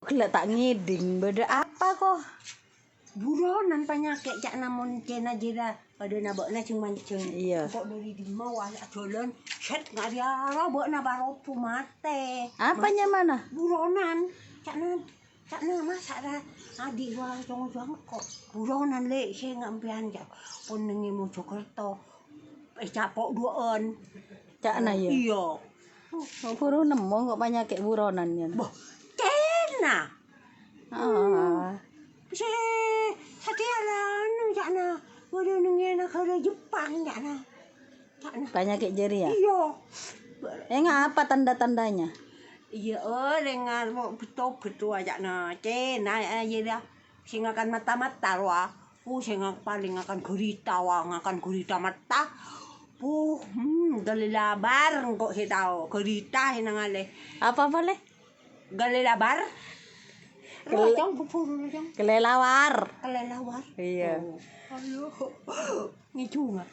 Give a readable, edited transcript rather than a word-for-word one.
gelek tak ngiding. Beda apa kok? Buronan penyakit cak namun cena jera pada nabakna cing mancing. Iya. Kok dari di mau dolen set ngariara bakna baropu mate. Apanya mana? Buronan cakna masak dah adik gua jong-jong kok. Buronan le saya ngampian jak pun nengi Mojokerto. Capok duaan. Cakna ya. Iya. Buru nemu kok penyakit buronannya. Boh, cena. Ah. Satialan cakna. Waduh nengi nak ke Jepang cakna. Penyakit jeri ya? Iya. Apa tanda-tandanya? Iya, dengan betul-betul aja na cena aja dah. Sing akan mata-mata wah. Sing paling akan gurita wah, akan gurita mata. Galilabar kok kita tahu. Gurita hinangale. Apa le? Galilabar. Kelelawar. Kelelawar. Iya. Ayo. Ngicu enggak?